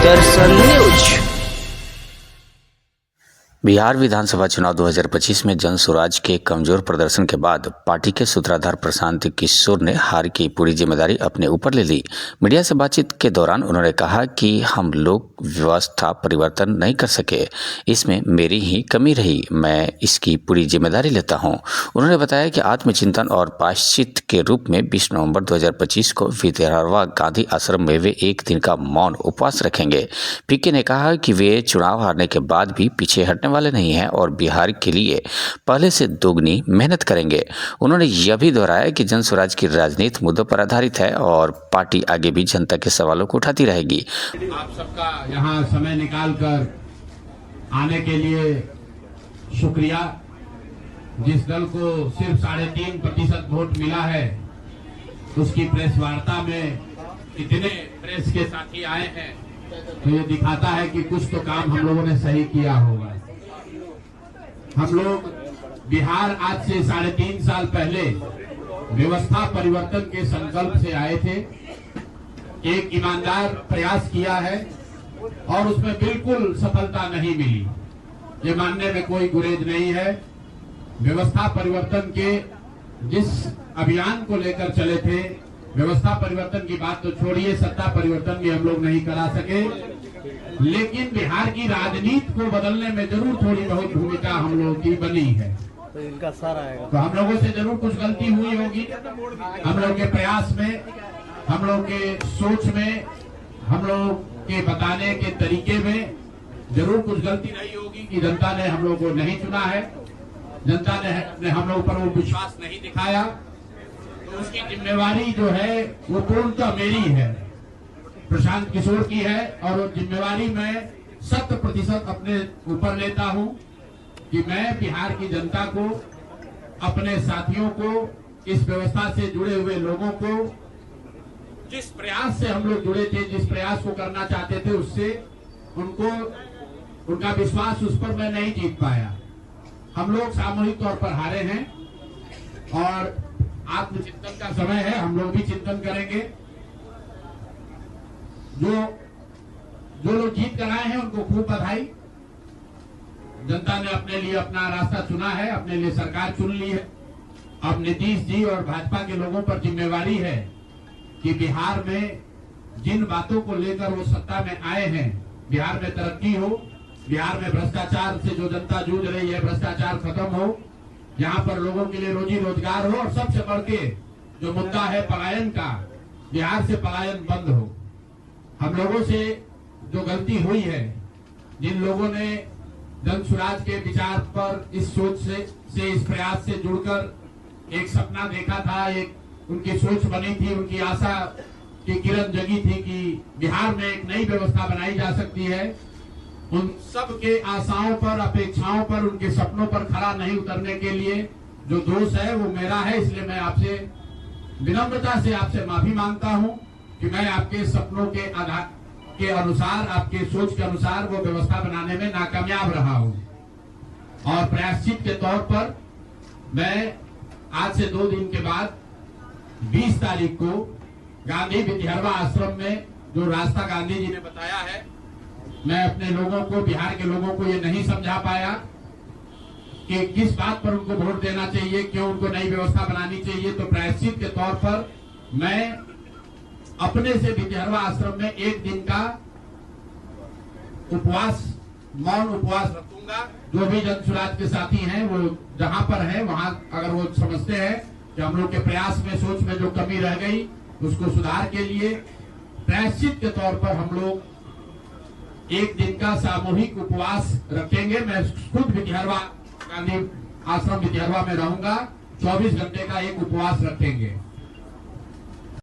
दर्शन news. Bihar विधानसभा चुनाव 2025 में जन स्वराज के कमजोर प्रदर्शन के बाद पार्टी के सूत्रधार प्रशांत किशोर ने हार की पूरी जिम्मेदारी अपने ऊपर ले ली। मीडिया से बातचीत के दौरान उन्होंने कहा कि हम लोग व्यवस्था परिवर्तन नहीं कर सके, इसमें मेरी ही कमी रही, मैं इसकी पूरी जिम्मेदारी लेता हूं। उन्होंने बताया कि आत्मचिंतन और प्रायश्चित के रूप में 20 नवंबर 2025 को विद्यारवा गांधी आश्रम में वे एक दिन का मौन उपवास रखेंगे। पीके ने कहा कि वे चुनाव हारने के बाद भी पीछे हटने वाले नहीं हैं और बिहार के लिए पहले से दोगुनी मेहनत करेंगे। उन्होंने यह भी दोहराया कि जन स्वराज की राजनीति मुद्दों पर आधारित है और पार्टी आगे भी जनता के सवालों को उठाती रहेगी। आप सबका यहाँ समय निकालकर आने के लिए शुक्रिया। जिस दल को सिर्फ 3.5% वोट मिला है, उसकी प्रेस वार्ता में इतने प्रेस के साथी आए हैं, तो ये दिखाता है कि कुछ तो काम हम लोगों ने सही किया होगा। हम लोग बिहार आज से 3.5 साल पहले व्यवस्था परिवर्तन के संकल्प से आए थे। एक ईमानदार प्रयास किया है और उसमें बिल्कुल सफलता नहीं मिली, ये मानने में कोई गुरेज नहीं है। व्यवस्था परिवर्तन के जिस अभियान को लेकर चले थे, व्यवस्था परिवर्तन की बात तो छोड़िए, सत्ता परिवर्तन भी हम लोग नहीं करा सके, लेकिन बिहार की राजनीति को बदलने में जरूर थोड़ी बहुत भूमिका हम लोगों की बनी है। तो इनका सारा आएगा, तो हम लोगों से जरूर कुछ गलती हुई होगी। हम लोग के प्रयास में, हम लोग के सोच में, हम लोग के बताने के तरीके में जरूर कुछ गलती रही होगी कि जनता ने हम लोग को नहीं चुना है, जनता ने हम लोग पर वो विश्वास नहीं दिखाया। तो उसकी जिम्मेवारी जो है वो पूर्णतः मेरी है, प्रशांत किशोर की है, और वो जिम्मेवारी मैं 100% अपने ऊपर लेता हूं कि मैं बिहार की जनता को, अपने साथियों को, इस व्यवस्था से जुड़े हुए लोगों को, जिस प्रयास से हम लोग जुड़े थे, जिस प्रयास को करना चाहते थे, उससे उनका विश्वास उस पर मैं नहीं जीत पाया। हम लोग सामूहिक तौर पर हारे हैं और आत्मचिंतन का समय है, हम लोग भी चिंतन करेंगे। जो लोग जीत कर आए हैं उनको खूब बधाई। जनता ने अपने लिए अपना रास्ता चुना है, अपने लिए सरकार चुन ली है। अब नीतीश जी और भाजपा के लोगों पर जिम्मेवारी है कि बिहार में जिन बातों को लेकर वो सत्ता में आए हैं, बिहार में तरक्की हो, बिहार में भ्रष्टाचार से जो जनता जूझ रही है, भ्रष्टाचार खत्म हो, यहाँ पर लोगों के लिए रोजी रोजगार हो, और सबसे बढ़ के जो मुद्दा है पलायन का, बिहार से पलायन बंद हो। हम लोगों से जो गलती हुई है, जिन लोगों ने जन स्वराज के विचार पर इस सोच से इस प्रयास से जुड़कर एक सपना देखा था, एक उनकी सोच बनी थी, उनकी आशा की किरण जगी थी कि बिहार में एक नई व्यवस्था बनाई जा सकती है, उन सब के आशाओं पर, अपेक्षाओं पर, उनके सपनों पर खरा नहीं उतरने के लिए जो दोष है वो मेरा है। इसलिए मैं आपसे विनम्रता से आपसे माफी मांगता हूं कि मैं आपके सपनों के आधार के अनुसार, आपके सोच के अनुसार वो व्यवस्था बनाने में नाकामयाब रहा हूं। और प्रायश्चित के तौर पर मैं आज से 2 दिन के बाद 20 तारीख को गांधी विद्यारवा आश्रम में जो रास्ता गांधी जी ने बताया है, मैं अपने लोगों को, बिहार के लोगों को ये नहीं समझा पाया कि किस बात पर उनको वोट देना चाहिए, क्यों उनको नई व्यवस्था बनानी चाहिए। तो प्रायश्चित के तौर पर मैं अपने से विद्यारवा आश्रम में एक दिन का उपवास, मौन उपवास रखूंगा। जो भी जन स्वराज के साथी हैं वो जहां पर है वहां, अगर वो समझते हैं कि हम लोग के प्रयास में, सोच में जो कमी रह गई, उसको सुधार के लिए प्रायश्चित के तौर पर हम लोग एक दिन का सामूहिक उपवास रखेंगे। मैं खुद विद्यारवा गांधी आश्रम विद्यारवा में रहूंगा, 24 घंटे का एक उपवास रखेंगे।